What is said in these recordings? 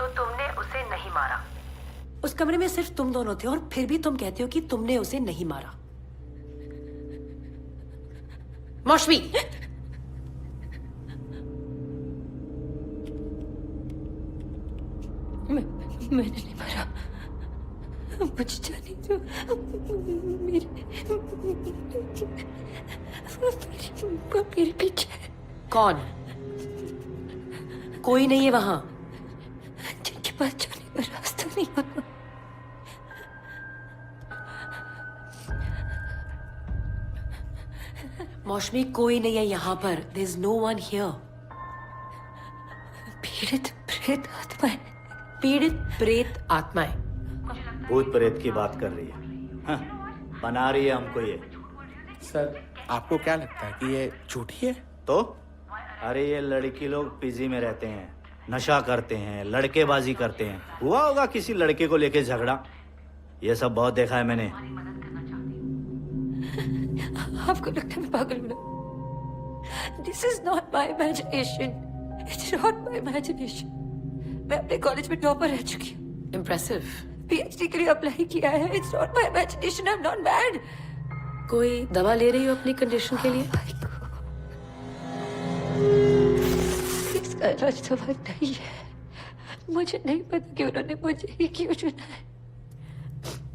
तो तुमने उसे नहीं मारा। उस कमरे में सिर्फ तुम दोनों थे और फिर भी तुम कहते हो कि तुमने उसे नहीं मारा। मौशमी, मैंने नहीं मारा। मुझे जाने दो। मेरे पीछे कौन? कोई नहीं है वहां। जिनके पास जाने का रास्ता नहीं होता। मौशमी, कोई नहीं है यहाँ पर। There is no one here. पीड़ित प्रेत आत्माएं। पीड़ित प्रेत आत्माएं। भूत प्रेत की बात कर रही है। हाँ, बना रही है हमको ये। सर, आपको क्या लगता है कि ये झूठी है? तो अरे ये लड़की लोग पीजी में रहते हैं, नशा करते हैं, लड़केबाजी करते हैं। हुआ होगा किसी लड़के को लेके झगड़ा। ये सब बहुत देखा है मैंने। आपको लगता है मैं पागल हूँ? This is not my imagination. It's not my imagination. मैं अपने कॉलेज में टॉपर रह चुकी हूँ। इम्प्रेसिव। पीएचडी के लिए अप्लाई किया है। It's not my imagination. I am not mad. कोई दवा ले रही हो अपनी कंडीशन के लिए? इसका इलाज दवा नहीं है। मुझे नहीं पता कि उन्होंने मुझे ही क्यों चुना है।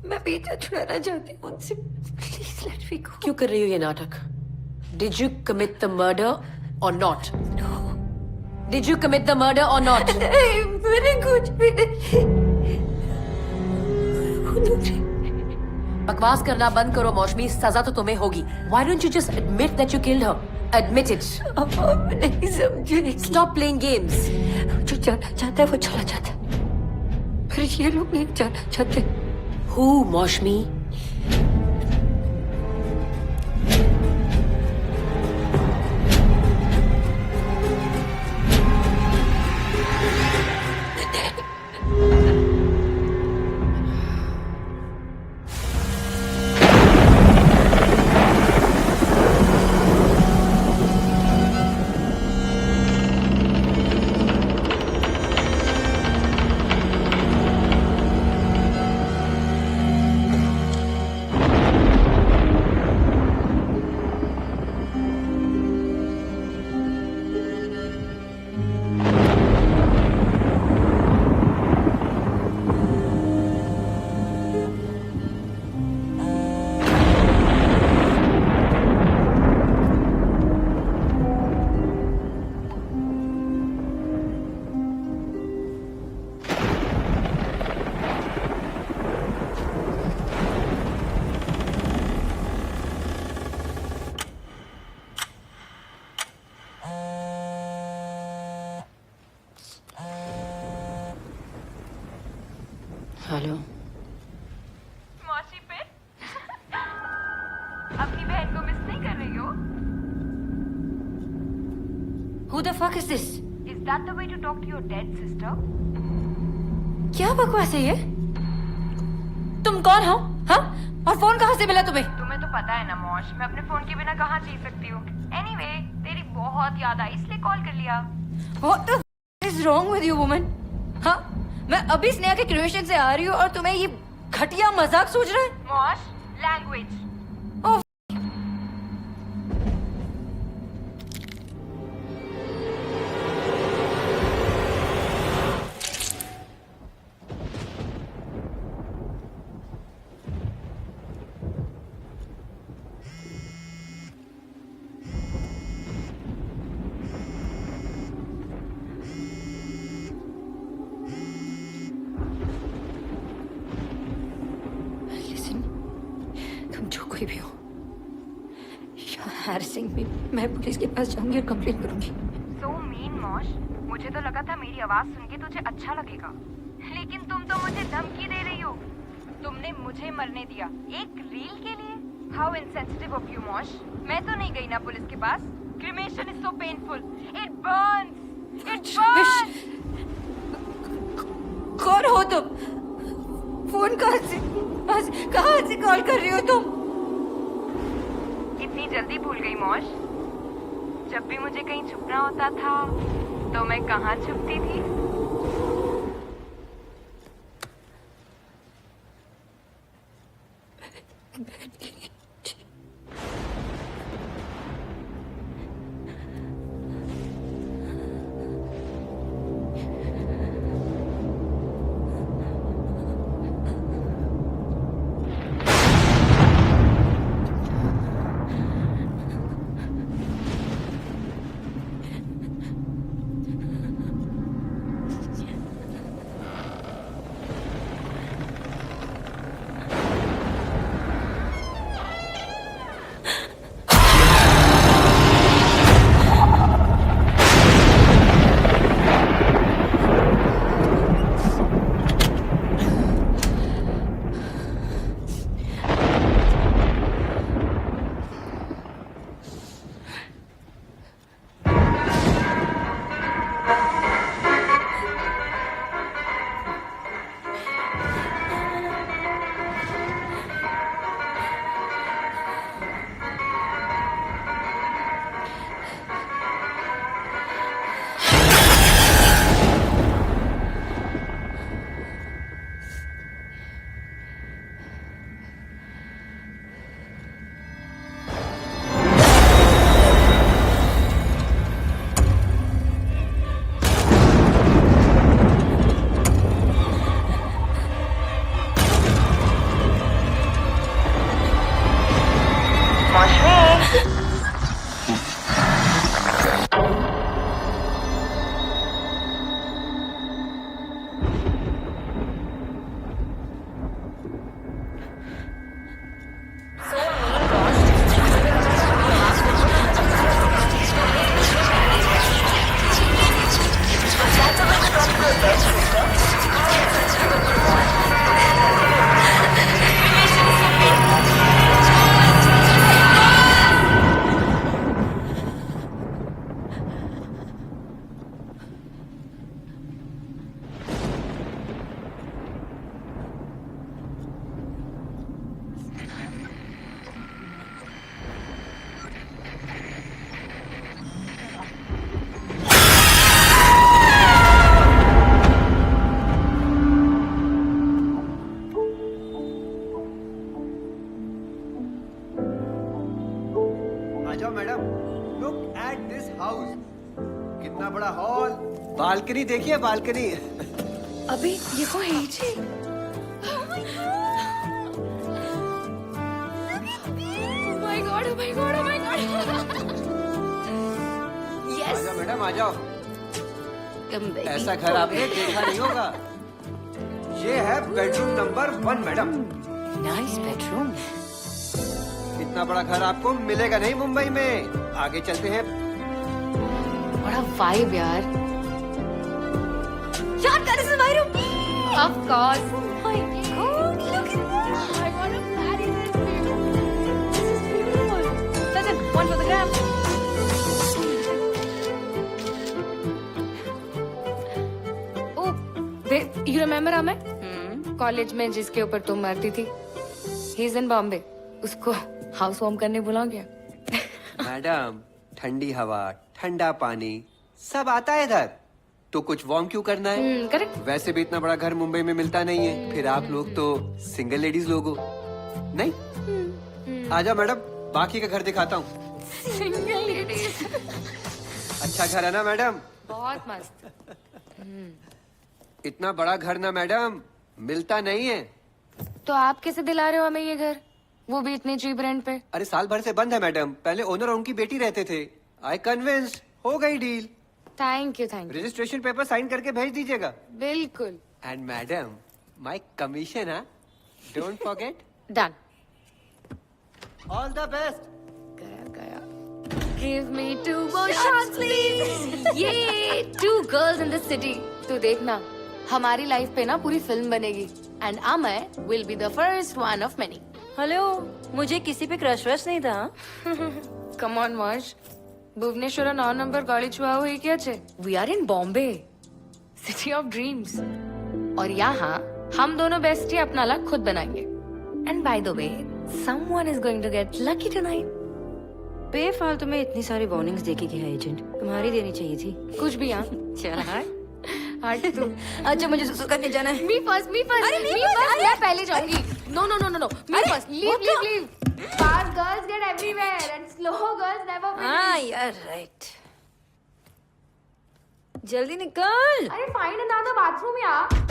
मैं पीछा छुड़ाना चाहती हूँ उनसे। प्लीज लेट मी गो। क्यों कर रही हो ये नाटक? Did you commit the murder or not? No. Did you commit the murder or not? नहीं, मैंने कुछ भी नहीं। बकवास करना बंद करो मौशमी, सजा तो तुम्हें होगी। Why don't you just admit that you killed her? Admit it. अब आप नहीं समझे। Stop playing games. जो जाना चाहता है वो चला जाता है, पर ये लोग नहीं जाना चाहते। Who, मौशमी? हेलो। मौसी पे अपनी बहन को मिस नहीं कर रही हो? Who the fuck is this? Is that the way to talk to your dead sister? क्या बकवास है ये? तुम कौन हो? हाँ? और फोन कहाँ से मिला तुम्हें? तुम्हें तो पता है ना मौश, मैं अपने फोन के बिना कहाँ जी सकती हूँ। Anyway, तेरी बहुत याद आई इसलिए कॉल कर लिया। What the f is wrong with you, woman? हाँ? मैं अभी स्नेहा के क्रिमेशन से आ रही हूँ और तुम्हें ये घटिया मजाक सूझ रहा है? मौश, लैंग्वेज। ओह, जो कोई भी हो, हैरेसिंग मी, मैं पुलिस के पास जाऊंगी और कंप्लेंट करूंगी। So mean मौश, मुझे तो लगा था मेरी आवाज सुन के तुझे अच्छा लगेगा, लेकिन तुम तो मुझे धमकी दे रही हो। तुमने मुझे मरने दिया एक रील के लिए? How insensitive of you मौश। मैं तो नहीं गई ना पुलिस के पास। Cremation is so painful. It burns. It burns. कौन हो तुम? फोन कहाँ से कॉल कर रही हो तुम? इतनी जल्दी भूल गई मौश? जब भी मुझे कहीं छुपना होता था तो मैं कहाँ छुपती थी? बालकनी देखिए, बालकनी। अबे ये कौन है जी? Oh my God, oh my God, oh my God. Yes. आजा मैडम, आ जाओ। Come baby. ऐसा घर आपने देखा नहीं होगा। ये है bedroom number 1 madam. Nice bedroom. इतना बड़ा घर आपको मिलेगा नहीं मुंबई में। आगे चलते हैं। बड़ा vibe यार। यार, that is my room. Of course. Oh my God, look at that. I want to marry this view. This is beautiful. Listen, one for the gram. Oh, babe, you remember Amay? College में जिसके ऊपर तुम मरती थी, he is in Bombay. उसको house warm करने बुला गया। मैडम, ठंडी हवा, ठंडा पानी सब आता है इधर, तो कुछ वार्म क्यों करना है? करेक्ट। वैसे भी इतना बड़ा घर मुंबई में मिलता नहीं है। फिर आप लोग तो सिंगल लेडीज लोग हो, नहीं? आजा मैडम, बाकी का घर दिखाता हूँ। Single ladies. अच्छा घर है ना मैडम? बहुत मस्त। इतना बड़ा घर ना मैडम मिलता नहीं है। तो आप कैसे दिला रहे हो हमें ये घर, वो भी इतने चीप रेंट पे? अरे साल भर से बंद है मैडम। पहले ओनर और उनकी बेटी रहते थे। आई कन्विंस्ड, हो गई deal. Thank you, thank you. Registration paper sign करके भेज दीजिएगा। बिल्कुल। And madam, my commission, don't forget. Done. All the best. गया गया। Give me 2 more shots, please. ये 2 girls in the city. तू देखना, हमारी लाइफ पे ना पूरी फिल्म बनेगी। And Amay will be the first one of many. Hello, मुझे किसी पे क्रश वश नहीं था। Come on, Marsh. Bhuvneshwar 9 number गाड़ी छुआ हुई क्या छे? We are in Bombay, city of dreams. और यहाँ हम दोनों बेस्टी अपना लक खुद बनाएंगे। And by the way, someone is going to get lucky tonight. बेफालतू में इतनी सारी वार्निंग्स देके गया एजेंट, तुम्हारी देनी चाहिए थी। कुछ भी यहाँ। चल हट तू। अच्छा, मुझे सुसु करने जाना है। Me first. अरे me मी first, फर्स्ट। अरे। मैं पहले जाऊंगी। No no no no no. Me first. Leave. Fast girls get everywhere and slow girls never win. हाँ यार, राइट। जल्दी निकल। अरे find another bathroom यार।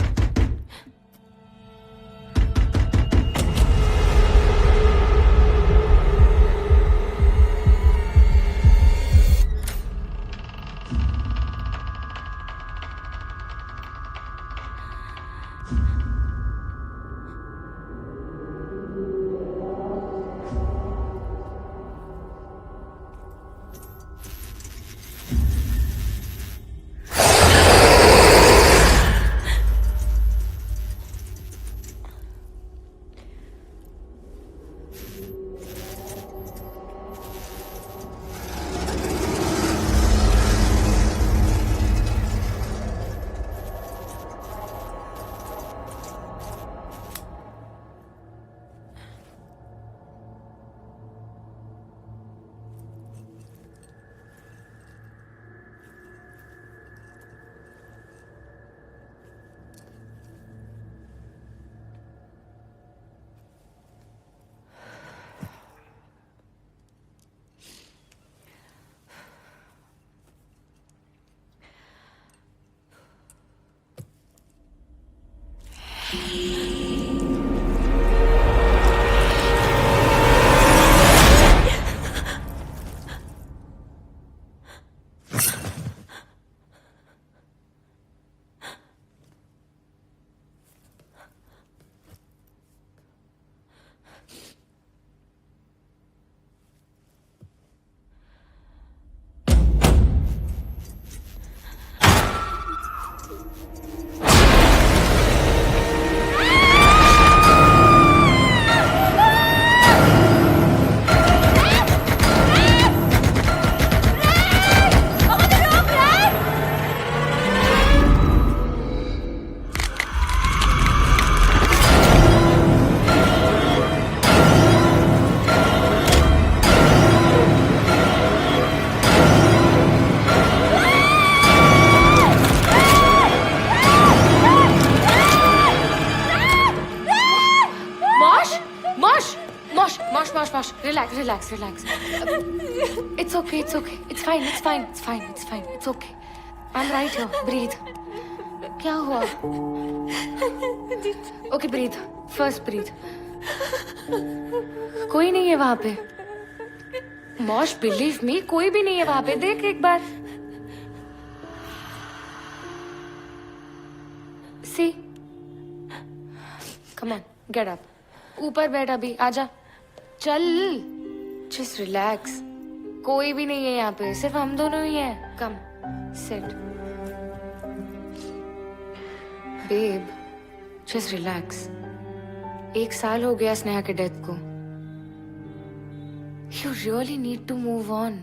Mosh, relax. It's okay. It's fine. It's okay. I'm right here. Breathe. क्या हुआ? Okay, breathe. First breathe. कोई नहीं है वहां पे. Mosh, believe me, कोई भी नहीं है वहां पे. देख एक बार. See? Come on, get up. ऊपर बैठ अभी. आजा. चल. Just relax. कोई भी नहीं है यहाँ पे. सिर्फ हम दोनों ही हैं. Come. Sit. Babe, just relax. 1 साल हो गया स्नेहा के डेथ को. You really need to move on.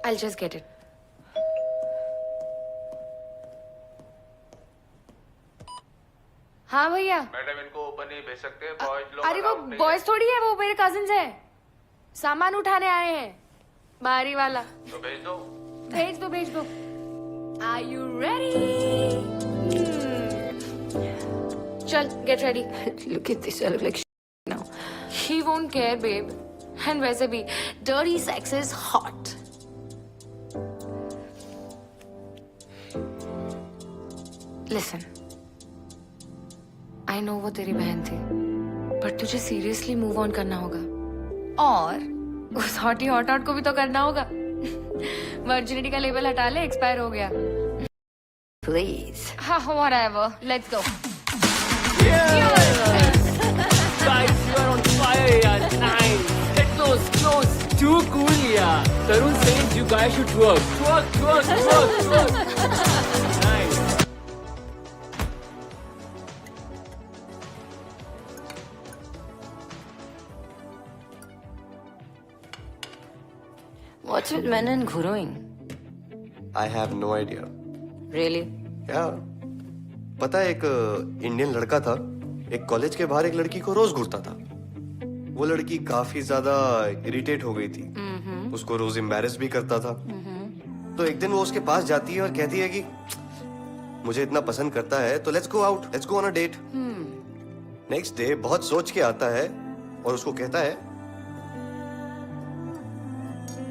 I'll just get it. हाँ भैया. मैडम इनको ऊपर नहीं भेज सकते बॉयज लोग अरे वो allowed नहीं बॉयज थोड़ी है, वो मेरे कजिन्स हैं. सामान उठाने आए हैं. बाहरी वाला. है। तो भेज दो. भेज दो भेज दो. Are you ready? चल get ready. Look at this. I look like now. He won't care, babe. And वैसे भी dirty sex is hot. Listen. I know वो तेरी बहन थी, but तुझे seriously move on करना होगा. और उस हॉटी हॉट को भी तो करना होगा. वर्जिनिटी का लेबल हटा ले, एक्सपायर हो गया. Please. हाँ, whatever. Let's go. Guys, you are on fire, yaar. Nice. Get close, close. Too cool, yaar. Tarun says you guys should twerk. Twerk, twerk, twerk, twerk. Nice. What's with men and growing? I have no idea. Really? क्या पता है, एक Indian लड़का था, एक college के बाहर एक लड़की को रोज घूरता था. वो लड़की काफी ज्यादा इरिटेट हो गई थी. उसको रोज एम्बैरेस भी करता था. तो एक दिन वो उसके पास जाती है और कहती है कि मुझे इतना पसंद करता है तो let's go out, let's go on a date. Next day बहुत सोच के आता है और उसको कहता है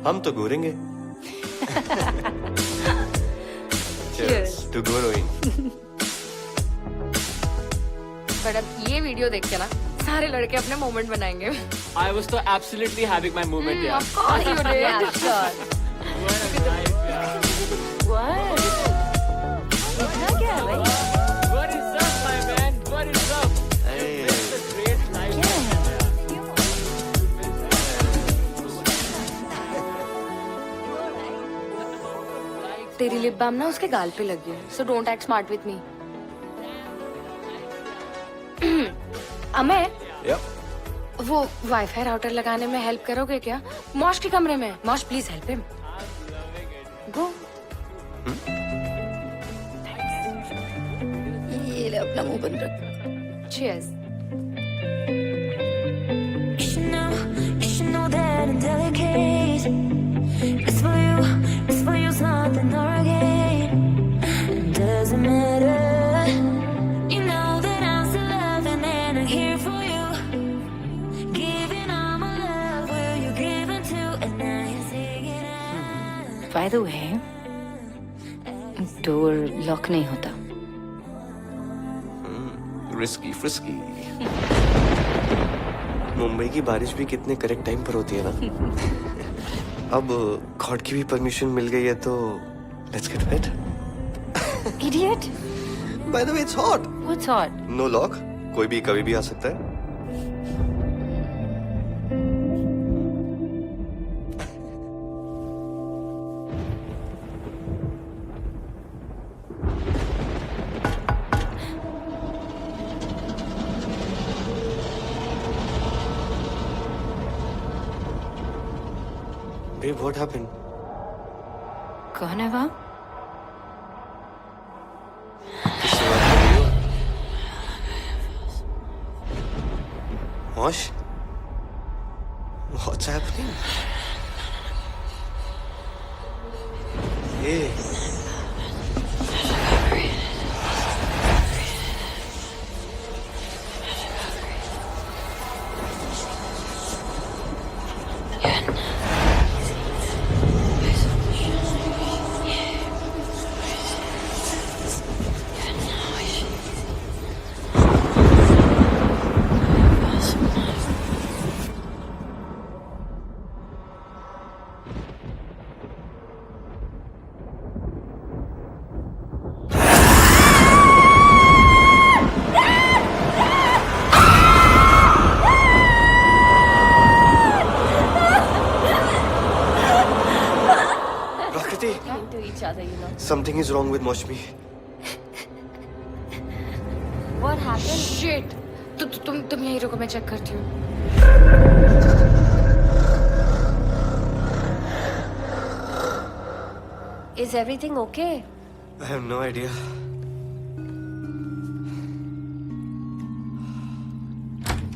हम तो घूरेंगे. Cheers to growing. पर अब ये वीडियो देख के ना सारे लड़के अपने मोमेंट बनाएंगे. I was so absolutely having my moment, yaar. Of course you did. Yeah, sure. What a life, yaar. What? इतना क्या है भाई? What is up, my man? What is up? It's a great life. तेरी lip balm ना उसके गाल पे लगी है. So don't act smart with me. Amay, Yep. वो वाईफाई राउटर लगाने में हेल्प करोगे क्या? मॉश के कमरे में. Mosh please help him. Go. ये ले अपना मुंह बंद रख. Cheers. You should know that I'm delicate. It's for you, it's nothing or again. It doesn't matter. You know that I'm still loving and I'm here for you. Giving all my love, will you give it to? And now you're taking it. By the way, door lock नहीं होता. Risky frisky. Mumbai की बारिश भी कितने correct time पर होती है ना. अब गॉड की भी परमिशन मिल गई है तो let's get wet. Idiot. By the way it's hot. What's hot? No lock, कोई भी कभी भी आ सकता है. Babe, what happened? कौन है वहाँ? किससे बात कर रही हो? Mosh? What's happening? Hey. Prakriti, To each other, you know. something is wrong with Moshmi. What happened? Shit तुम यहीं रुको, मैं चेक करती हूँ. Is everything okay? I have no idea.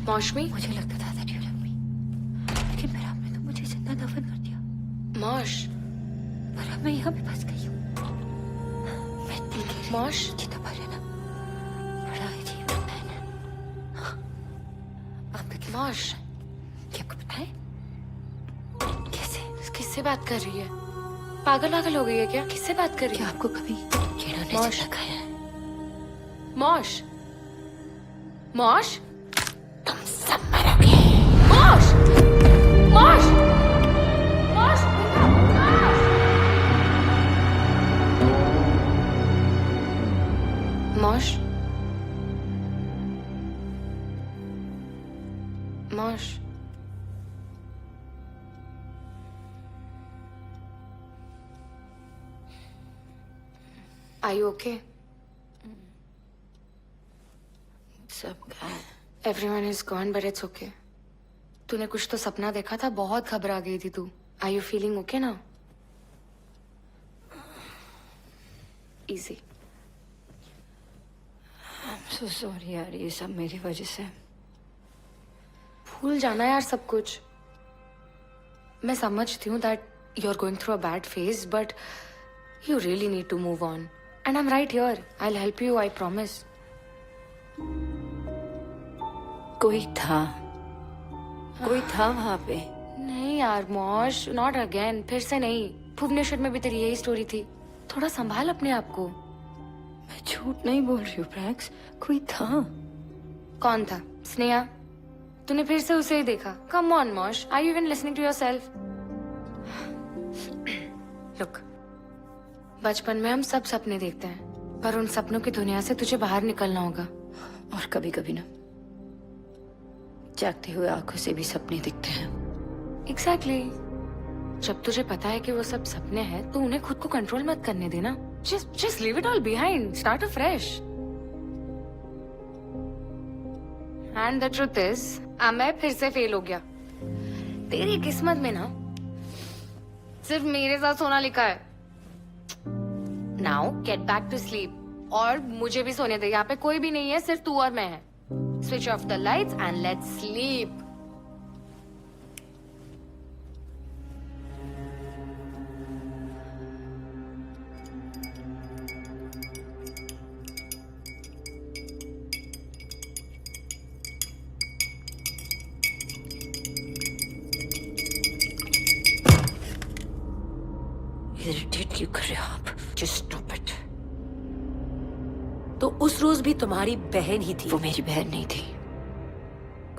Moushumi, मुझे लगता था that you love me. लेकिन फिर आपने तो मुझे जिंदा दफन कर दिया. मौश, पर अब मैं यहाँ पे फंस गई हूँ. मैं देखे मौश, जीता पा रहे ना. बड़ा अजीब लगता है ना. आप तो मौश, क्या आपको पता है? कैसे? किससे बात कर रही है? पागल वागल हो गई है क्या? किससे बात कर रही क्या है? आपको कभी कीड़ों ने मौश। जिंदा खाया है? मौश, मौश, तुम सब मरोगे. मौश, मौश, मौश, मौश, मौश. Are you okay? सब कहा. Everyone is gone, but it's okay. तूने कुछ तो सपना देखा था, बहुत घबरा गई थी तू. Are you feeling okay now? Easy. I'm so sorry यार, ये सब मेरी वजह से. भूल जाना यार सब कुछ. मैं समझती हूँ that you're going through a bad phase, but you really need to move on. And I'm right here. I'll help you, I promise. कोई था वहां पे. नहीं यार मौश, not again. फिर से नहीं. भुवनेश्वर में भी तेरी यही स्टोरी थी. थोड़ा संभाल अपने आप को. मैं झूठ नहीं बोल रही हूँ प्रैक्स. कोई था. कौन था? स्नेहा? तूने फिर से उसे ही देखा? Come on मौश, are you even listening to yourself? Look, बचपन में हम सब सपने देखते हैं, पर उन सपनों की दुनिया से तुझे बाहर निकलना होगा. और कभी कभी ना जागते हुए आंखों से भी सपने दिखते हैं. Exactly. जब तुझे पता है कि वो सब सपने हैं, तो उन्हें खुद को कंट्रोल मत करने देना. Just leave it all behind. Start afresh. And the truth is, अब मैं फिर से फेल हो गया. तेरी किस्मत में ना सिर्फ मेरे साथ सोना लिखा है. Now get back to sleep. और मुझे भी सोने दे. यहाँ पे कोई भी नहीं है, सिर्फ तू और मैं है. Switch off the lights and let's sleep. Irritate क्यों कर रहे हो आप? Just stop it. तो उस रोज भी तुम्हारी बहन ही थी. वो मेरी बहन नहीं थी,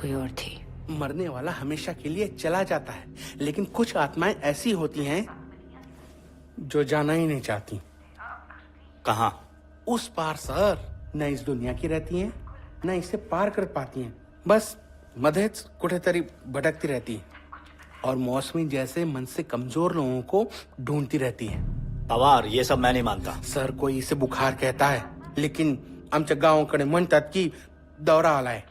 कोई और थी. मरने वाला हमेशा के लिए चला जाता है, लेकिन कुछ आत्माएं ऐसी होती हैं जो जाना ही नहीं चाहती. कहाँ? उस पार सर. न इस दुनिया की रहती हैं, न इसे पार कर पाती हैं. बस मध्येच कुठेतरी भटकती रहती है और मौसमी जैसे मन से कमजोर लोगों को ढूंढती रहती है. पवार, ये सब मैं नहीं मानता. सर, कोई इसे बुखार कहता है, लेकिन आमच्या गावाकडे म्हणतात की दौरा आलाय.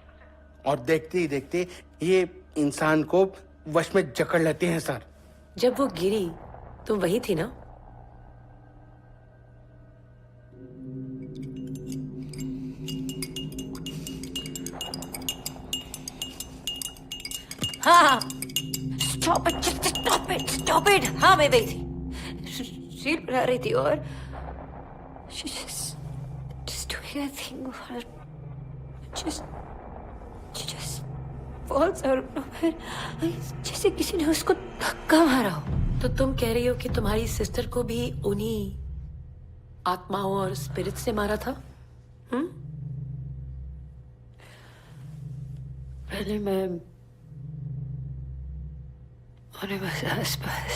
और देखते ही देखते ये इंसान को वश में जकड़ लेते हैं सर. जब वो गिरी तुम वही थी ना? हाँ. Stop it, just stop it, stop it. हाँ, मैं वही थी. रील बना रही थी और she just doing a thing. She just falls out of nowhere. जैसे किसी ने उसको धक्का मारा हो. तो तुम कह रही हो कि तुम्हारी सिस्टर को भी उन्हीं आत्माओं और स्पिरिट से मारा था? पहले मैं उन्हें बस आसपास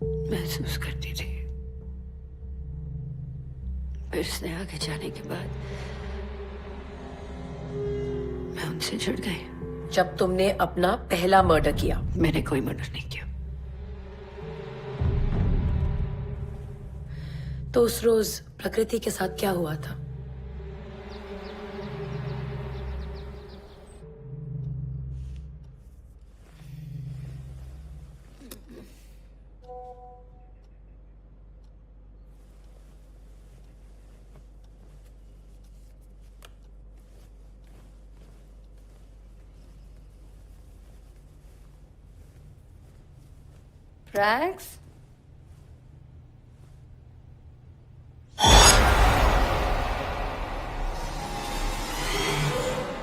महसूस करती थी. फिर उसने आगे जाने के बाद मैं उनसे जुड़ गई. जब तुमने अपना पहला मर्डर किया? मैंने कोई मर्डर नहीं किया. तो उस रोज प्रकृति के साथ क्या हुआ था? Prax?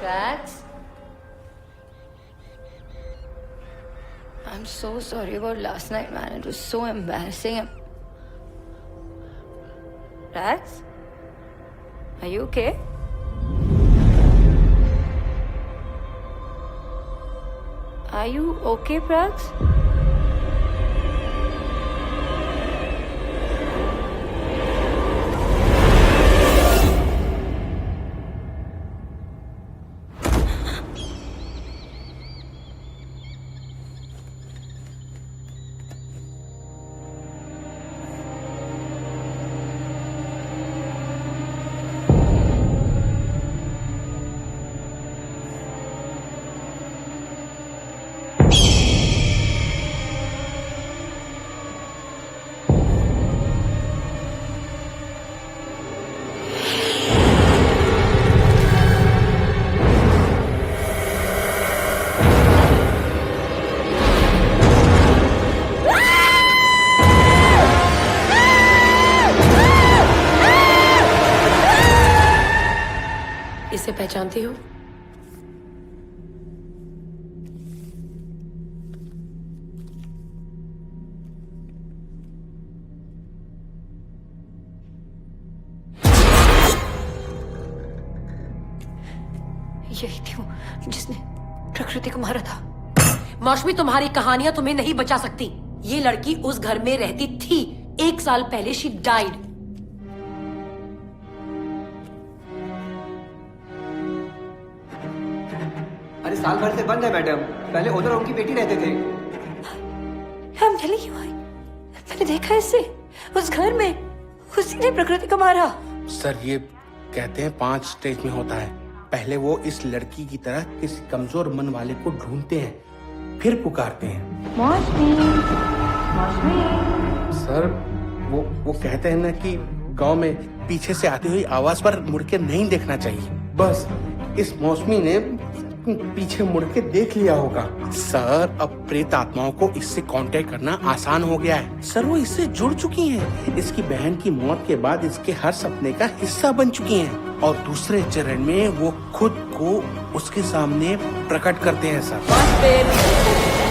Prax? I'm so sorry about last night, man. It was so embarrassing. Prax? Are you okay? Are you okay, Prax? इसे पहचानती हो? यही थी वो जिसने प्रकृति को मारा था. मौसमी, तुम्हारी कहानियां तुम्हें नहीं बचा सकती. ये लड़की उस घर में रहती थी. 1 साल पहले शी डाइड. अरे साल भर से बंद है मैडम. पहले ओनर और उनकी बेटी रहते थे. I'm telling you, मैंने देखा इसे उस घर में. उसी ने प्रकृति को मारा. सर ये कहते हैं 5 स्टेज में होता है. पहले वो इस लड़की की तरह किसी कमजोर मन वाले को ढूंढते हैं, फिर पुकारते हैं. सर वो कहते हैं ना कि गांव में पीछे से आती हुई आवाज पर मुड़ के नहीं देखना चाहिए. बस इस मौसमी ने पीछे मुड़ के देख लिया होगा. सर अब प्रेत आत्माओं को इससे कांटेक्ट करना आसान हो गया है. सर वो इससे जुड़ चुकी हैं. इसकी बहन की मौत के बाद इसके हर सपने का हिस्सा बन चुकी हैं. और दूसरे चरण में वो खुद को उसके सामने प्रकट करते हैं. सर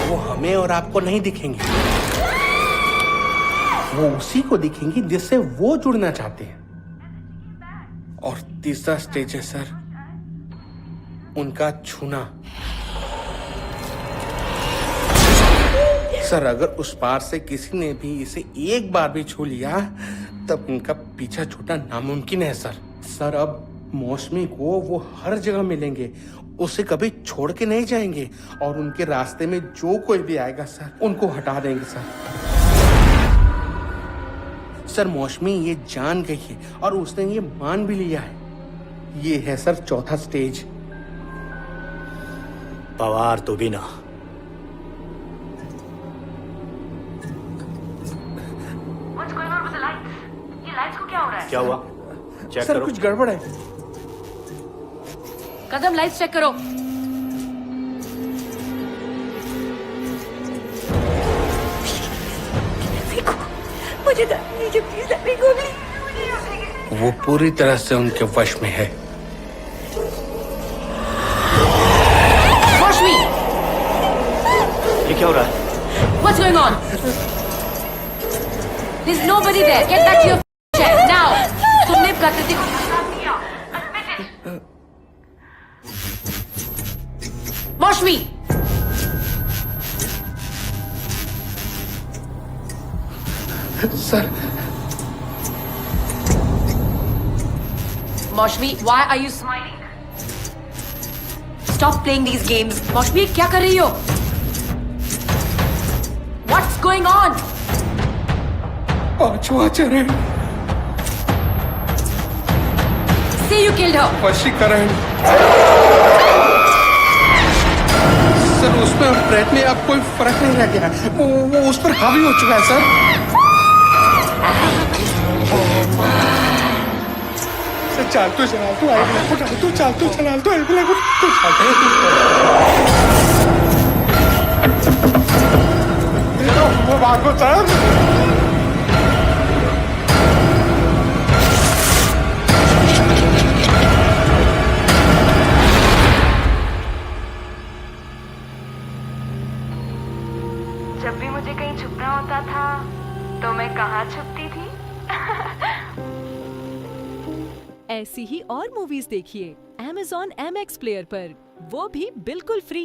वो हमें और आपको नहीं दिखेंगे. वो उसी को दिखेंगी जिससे वो जुड़ना चाहते हैं. और तीसरा स्टेज है सर उनका छूना. सर अगर उस पार से किसी ने भी इसे एक बार भी छू लिया तब उनका पीछा छूटना नामुमकिन है. सर अब मौसमी को वो हर जगह मिलेंगे. उसे कभी छोड़ के नहीं जाएंगे. और उनके रास्ते में जो कोई भी आएगा सर उनको हटा देंगे. सर मौसमी ये जान गई है और उसने ये मान भी लिया है. ये है सर चौथा स्टेज. पवार तो भी ना. क्या हुआ? चेक सर करो. कुछ गड़बड़ है. कदम लाइट्स चेक करो. मुझे प्लीज वो पूरी तरह से उनके वश में है. क्या हो रहा है? What's going on? There's nobody there. Get back to your chair now. तुमने प्रकृति को धोखा दिया. Maushmi. Sir Maushmi, why are you smiling? Stop playing these games. Maushmi, क्या कर रही हो? What's going on? पांचवा चरण Say you killed her. वशीकरण। सर उसमें और प्रेत में अब कोई फर्क नहीं रह गया, वो उस पर हावी हो चुका है सर। सर चाल तो चला तो आई ब्लैक को डाल तो चाल तो चला तो आई ब्लैक को वो भागो सर। जब भी मुझे कहीं छुपना होता था तो मैं कहाँ छुपती थी? ऐसी ही और मूवीज देखिए Amazon MX प्लेयर पर, वो भी बिल्कुल फ्री।